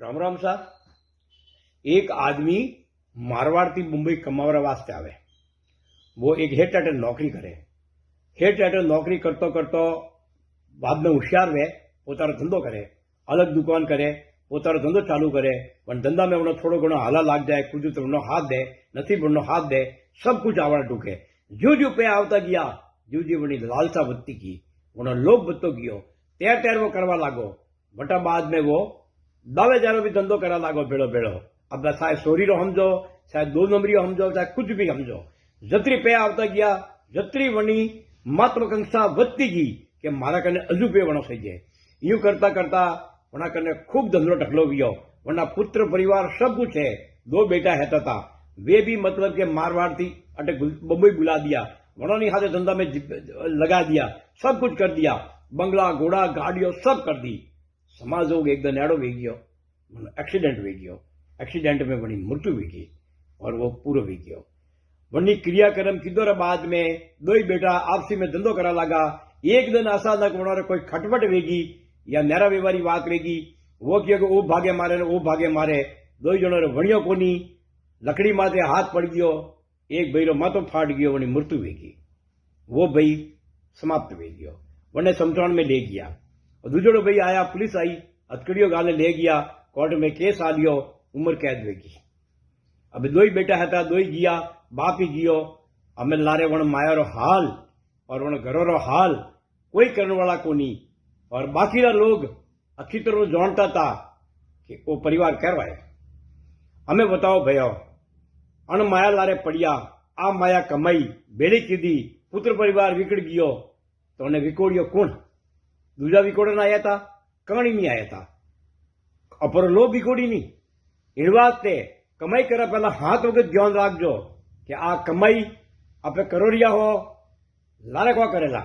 राम राम साहब। एक आदमी मारवाड़ थी मुंबई कमावरा वास्ते आवे। वो एक हेड टाइटर नौकरी करे। हेड टाइटर नौकरी करतो करतो बाद में होशियार वे, पोतानो धंधो करे, अलग दुकान करे, पोतानो धंधो चालू करे। पण धंधा में थोड़ो घणो हाला लाग जाए, कुछ तो हाथ दे, नसीब हाथ दे, सब कुछ आवड़ टूके। जो जो पे आवता गया, जो जो वनी लालसा बढ़ती की, वनो लोभ बढ़तो गयो, तेर तेर वो करवा लागो। बटा बाद में वो दावे जारो भी धंधो करा लागो भेड़ो भेड़ो। अब चाहे सोरी रो समझो, चाहे 2 नंबरी समझो, चाहे कुछ भी समझो, जतरी पे आवता गया, जतरी वनी महत्वाकांक्षा वधती गई कि मारा कने अजू पे वणो थई जाए। यूं करता करता वना कने खूब धंधो ढकलो गयो। वना पुत्र परिवार सब कुछ है। 2 बेटा हैता था, वे भी मतलब के मारवाड़ थी अटे बम्बई बुला दिया, वनोनी हाथे धंधा में लगा दिया, सब कुछ कर दिया, बंगला घोड़ा गाड़ियों सब कर दी। समाज एकदम एड़ो वे गयो, एक्सीडेंट वे गयो। एक्सीडेंट में वनी मृत्यु वी गई और वो पूरो वी गयो। वनी क्रियाक्रम किधर बाद में 2 बेटा आपसी में धंधो करा लगा। एक दिन अचानक वनोरे कोई खटपट वेगी या नेरा व्यवहारी बात वेगी। वो किया कि वो भागे मारे, वो भागे मारे, 2 जणों रे वणियो कोनी, लकड़ी माथे हाथ पड़ गयो, एक भाई रो माथो फाट गयो, वनी मृत्यु वेगी। वो भाई समाप्त वे गयो। वने समझाण में ले गया। दूजो भाई आया, पुलिस आई, हथकड़ियों गाले ले गया, कोर्ट में केस आ लियो, उम्र कैद वेगी। अब 2 बेटा था, 2 गया, बाप ही गियो। हमें लारे वण माया रो हाल और वण घरों रो हाल कोई करने वाला कोनी। और बाकी लोग अच्छी तरह जानता था कि वो परिवार करवाए। हमें बताओ भयो, अण माया लारे पड़िया, आ माया कमाई बेड़ी कीधी, पुत्र परिवार विकड़ गयो, तो उन्हें विकोड़ियो कौन? दूजा विकोड़न आया था, कहानी नहीं आया था। अपर लोग विकोड़ी नहीं। इन वास्ते कमाई करा पहला हाथ वगत ध्यान राखजो कि आ कमाई आपे करोड़िया हो लारे को करेला।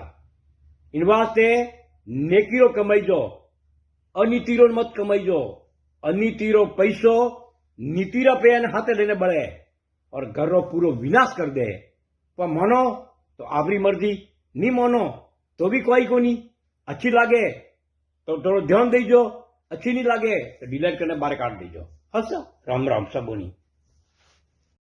इन वास्ते नेकीरो कमाईजो, अनीतिरो मत कमाईजो। अनीतिरो पैसो नीतिरा पे हाथे लेने बड़े और घर रो पूरो विनाश कर दे। पर मानो तो आपरी मर्जी, नहीं मानो तो भी कोई को नहीं। अच्छी लागे तो थोड़ा ध्यान दीजो, अच्छी नहीं लागे तो डिलीट करने बाहर काट दीजो। हंसा राम राम सबोनी।